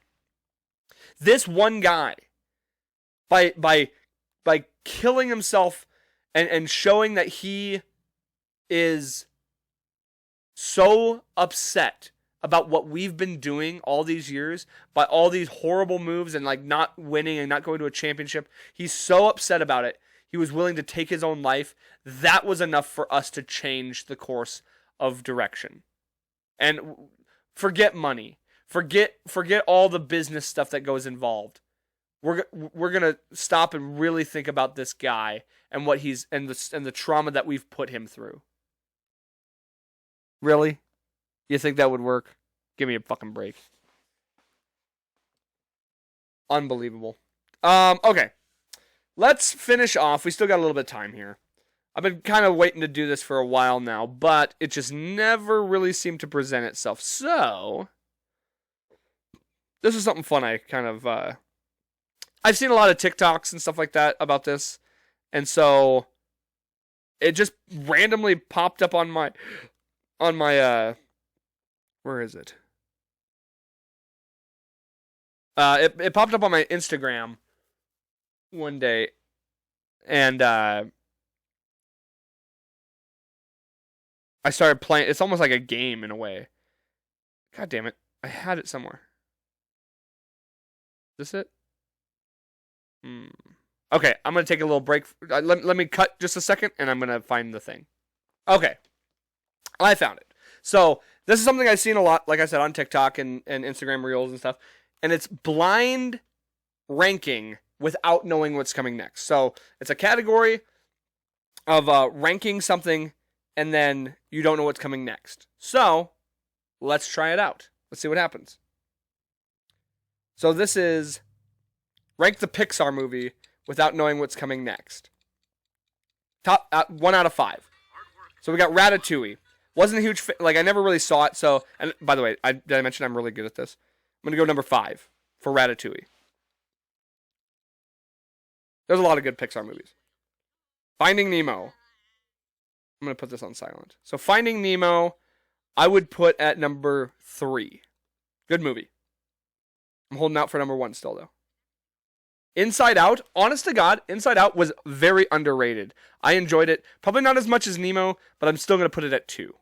This one guy, by killing himself and showing that he is so upset about what we've been doing all these years, by all these horrible moves and like not winning and not going to a championship. He's so upset about it. He was willing to take his own life. That was enough for us to change the course of direction. And forget money. Forget all the business stuff that goes involved. We're going to stop and really think about this guy and what he's and the trauma that we've put him through. Really? You think that would work? Give me a fucking break. Unbelievable. Okay. Let's finish off. We still got a little bit of time here. I've been kind of waiting to do this for a while now, but it just never really seemed to present itself. So, this is something fun I've seen a lot of TikToks and stuff like that about this. And so, it just randomly popped up on my where is it? It popped up on my Instagram one day, and I started playing. It's almost like a game in a way. God damn it! I had it somewhere. Is this it? Okay, I'm gonna take a little break. Let me cut just a second, and I'm gonna find the thing. Okay, I found it. So this is something I've seen a lot, like I said, on TikTok and Instagram Reels and stuff. And it's blind ranking without knowing what's coming next. So it's a category of ranking something, and then you don't know what's coming next. So Let's try it out. Let's see what happens. So this is rank the Pixar movie without knowing what's coming next. Top 1 out of 5. So we got Ratatouille. Wasn't a huge I never really saw it. So, and by the way, did I mention I'm really good at this? I'm gonna go number 5 for Ratatouille. There's a lot of good Pixar movies. Finding Nemo. I'm gonna put this on silent. So Finding Nemo, I would put at number 3. Good movie. I'm holding out for number 1 still though. Inside Out, honest to God, Inside Out was very underrated. I enjoyed it. Probably not as much as Nemo, but I'm still going to put it at 2.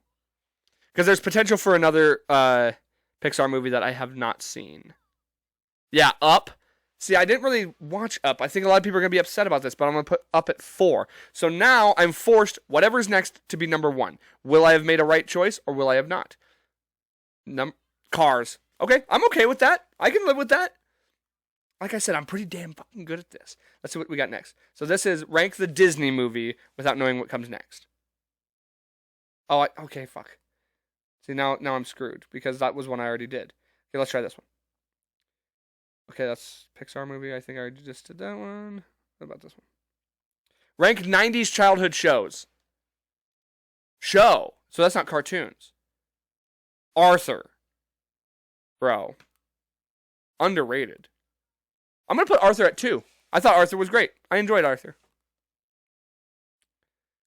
Because there's potential for another Pixar movie that I have not seen. Yeah, Up. See, I didn't really watch Up. I think a lot of people are going to be upset about this, but I'm going to put Up at 4. So now I'm forced, whatever's next, to be number 1. Will I have made a right choice, or will I have not? Cars. Okay, I'm okay with that. I can live with that. Like I said, I'm pretty damn fucking good at this. Let's see what we got next. So this is rank the Disney movie without knowing what comes next. Oh, okay, fuck. See, now I'm screwed because that was one I already did. Okay, let's try this one. Okay, that's Pixar movie. I think I already just did that one. What about this one? Rank 90s childhood shows. Show. So that's not cartoons. Arthur. Bro. Underrated. I'm going to put Arthur at 2. I thought Arthur was great. I enjoyed Arthur.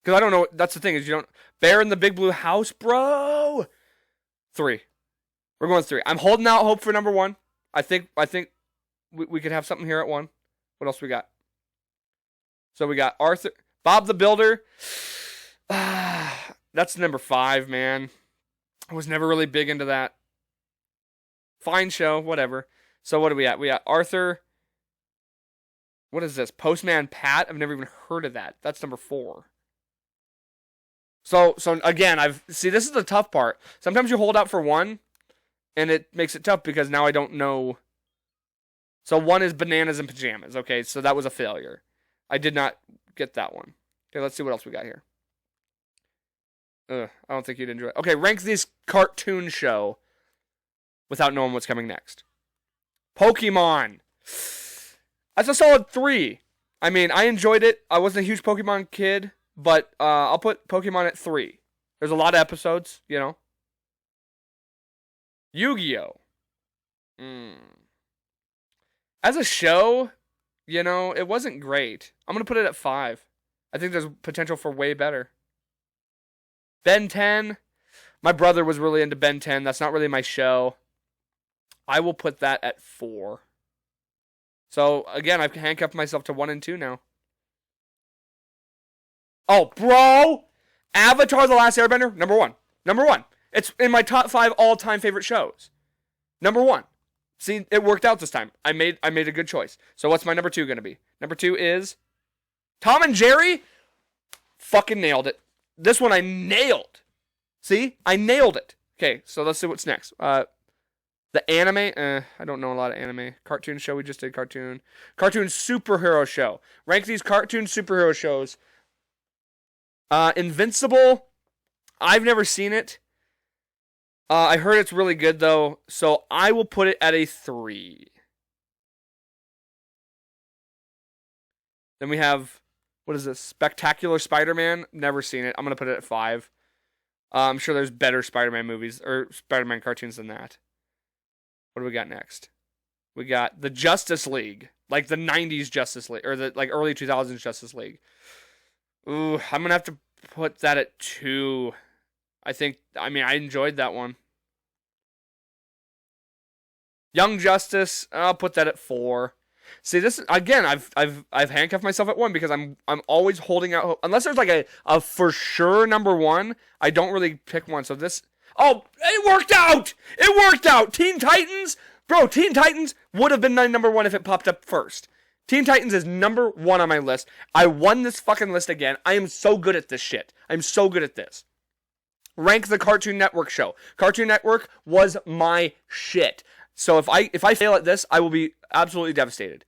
Because I don't know. That's the thing is you don't. Bear in the Big Blue House, bro. 3. We're going 3. I'm holding out hope for number 1. I think we could have something here at 1. What else we got? So we got Arthur. Bob the Builder. That's number 5, man. I was never really big into that. Fine show, whatever. So what do we got? We got Arthur. What is this? Postman Pat? I've never even heard of that. That's number 4. So again, this is the tough part. Sometimes you hold out for 1, and it makes it tough because now I don't know. So 1 is Bananas and Pajamas. Okay, so that was a failure. I did not get that one. Okay, let's see what else we got here. I don't think you'd enjoy it. Okay, rank this cartoon show without knowing what's coming next. Pokemon. That's a solid 3. I mean, I enjoyed it. I wasn't a huge Pokemon kid, but I'll put Pokemon at 3. There's a lot of episodes, you know. Yu-Gi-Oh! As a show, you know, it wasn't great. I'm going to put it at 5. I think there's potential for way better. Ben 10. My brother was really into Ben 10. That's not really my show. I will put that at 4. So, again, I've handcuffed myself to 1 and 2 now. Oh, bro! Avatar The Last Airbender, number 1. Number 1. It's in my top 5 all-time favorite shows. Number 1. See, it worked out this time. I made a good choice. So what's my number 2 going to be? Number 2 is Tom and Jerry. Fucking nailed it. This one I nailed. See? I nailed it. Okay, so let's see what's next. The anime, I don't know a lot of anime. Cartoon show, we just did cartoon. Cartoon superhero show. Rank these cartoon superhero shows. Invincible, I've never seen it. I heard it's really good though, so I will put it at a 3. Then we have, what is this? Spectacular Spider-Man, never seen it. I'm going to put it at 5. I'm sure there's better Spider-Man movies, or Spider-Man cartoons than that. What do we got next? We got the Justice League, like the 90s Justice League, or the like early 2000s Justice League. Ooh, I'm going to have to put that at 2. I enjoyed that one. Young Justice, I'll put that at 4. See, this again, I've handcuffed myself at 1 because I'm always holding out hope. Unless there's like a for sure number 1, I don't really pick one. So this, oh, it worked out! It worked out! Teen Titans, bro, Teen Titans would have been my number 1 if it popped up first. Teen Titans is number 1 on my list. I won this fucking list again. I am so good at this shit. I'm so good at this. Rank the Cartoon Network show. Cartoon Network was my shit. So if I fail at this, I will be absolutely devastated.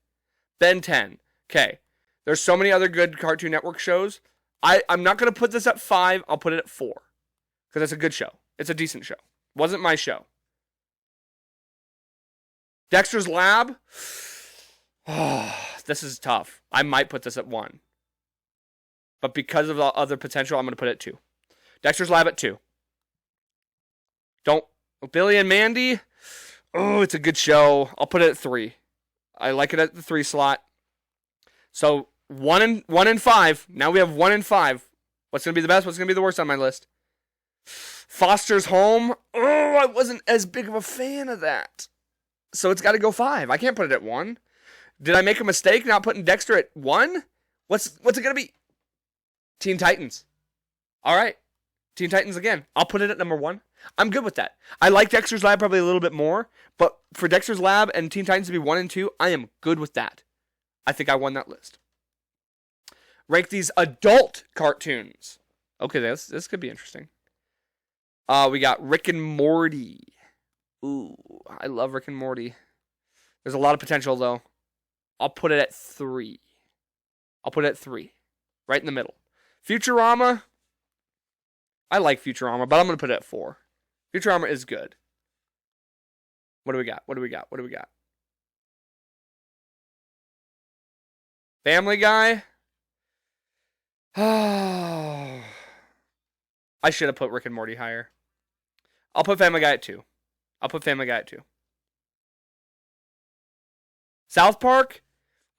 Ben 10. Okay. There's so many other good Cartoon Network shows. I'm not going to put this at 5. I'll put it at 4. Because it's a good show. It's a decent show. Wasn't my show. Dexter's Lab. Oh, this is tough. I might put this at 1. But because of the other potential, I'm going to put it at 2. Dexter's Lab at 2. Billy and Mandy. Oh, it's a good show. I'll put it at 3. I like it at the 3 slot. So 1 and 5. Now we have 1 and 5. What's going to be the best? What's going to be the worst on my list? Foster's Home. Oh, I wasn't as big of a fan of that. So it's got to go 5. I can't put it at 1. Did I make a mistake not putting Dexter at 1? What's it going to be? Teen Titans. All right. Teen Titans again. I'll put it at number 1. I'm good with that. I like Dexter's Lab probably a little bit more, but for Dexter's Lab and Teen Titans to be 1 and 2, I am good with that. I think I won that list. Rank these adult cartoons. Okay, this could be interesting. We got Rick and Morty. Ooh, I love Rick and Morty. There's a lot of potential, though. I'll put it at 3. Right in the middle. Futurama. I like Futurama, but I'm going to put it at 4. Futurama is good. What do we got? Family Guy. I should have put Rick and Morty higher. I'll put Family Guy at 2. South Park?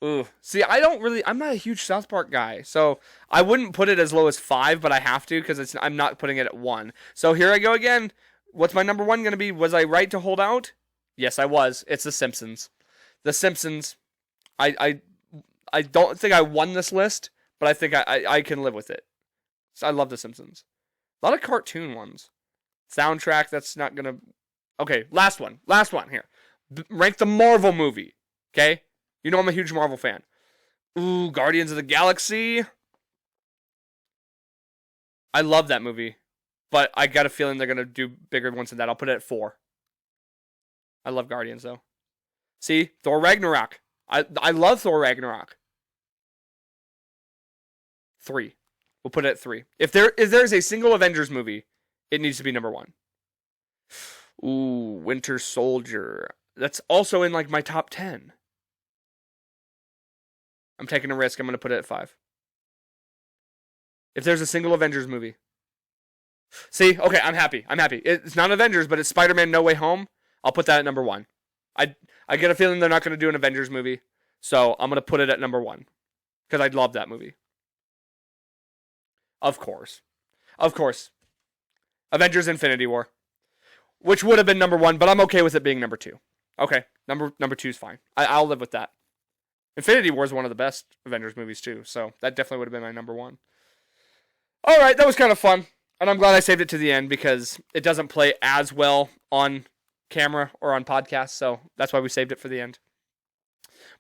Ooh. See, I'm not a huge South Park guy, so I wouldn't put it as low as 5, but I have to because I'm not putting it at 1. So here I go again. What's my number 1 going to be? Was I right to hold out? Yes, I was. It's The Simpsons. The Simpsons. I don't think I won this list, but I think I can live with it. So I love The Simpsons. A lot of cartoon ones. Soundtrack, that's not going to... Okay, last one here. Rank the Marvel movie. Okay? You know I'm a huge Marvel fan. Ooh, Guardians of the Galaxy. I love that movie. But I got a feeling they're going to do bigger ones than that. I'll put it at 4. I love Guardians, though. See? Thor Ragnarok. I love Thor Ragnarok. 3. We'll put it at 3. If there's a single Avengers movie, it needs to be number 1. Ooh, Winter Soldier. That's also in like my top 10. I'm taking a risk. I'm going to put it at 5. If there's a single Avengers movie. See? Okay, I'm happy. It's not Avengers, but it's Spider-Man No Way Home. I'll put that at number 1. I get a feeling they're not going to do an Avengers movie, so I'm going to put it at number 1. Because I love that movie. Of course. Avengers Infinity War. Which would have been number 1, but I'm okay with it being number 2. Okay, number 2 is fine. I'll live with that. Infinity War is one of the best Avengers movies too, so that definitely would have been my number 1. Alright, that was kind of fun. And I'm glad I saved it to the end because it doesn't play as well on camera or on podcast, so that's why we saved it for the end.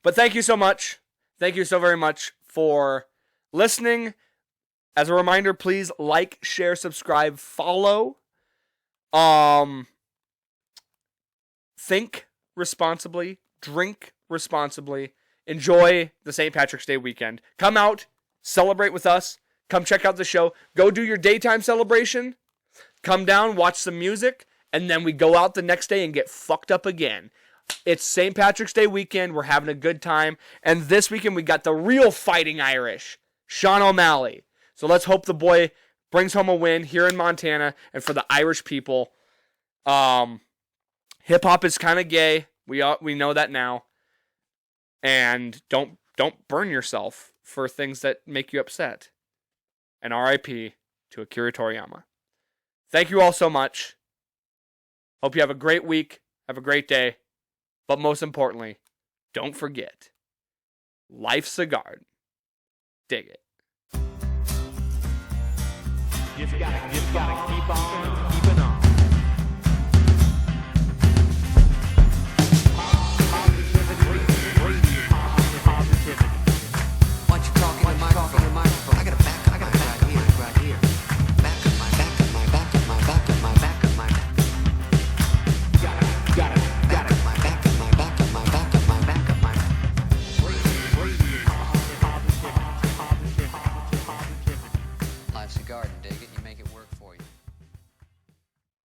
But thank you so much. Thank you so very much for listening. As a reminder, please like, share, subscribe, follow. Think responsibly, drink responsibly, enjoy the St. Patrick's Day weekend. Come out, celebrate with us. Come check out the show. Go do your daytime celebration. Come down, watch some music, and then we go out the next day and get fucked up again. It's St. Patrick's Day weekend. We're having a good time. And this weekend we got the real Fighting Irish, Sean O'Malley. So let's hope the boy brings home a win here in Montana and for the Irish people. Hip-hop is kind of gay. We know that now. And don't burn yourself for things that make you upset. And R.I.P. to Akira Toriyama. Thank you all so much. Hope you have a great week. Have a great day. But most importantly, don't forget, life's a garden. Dig it. Just gotta keep on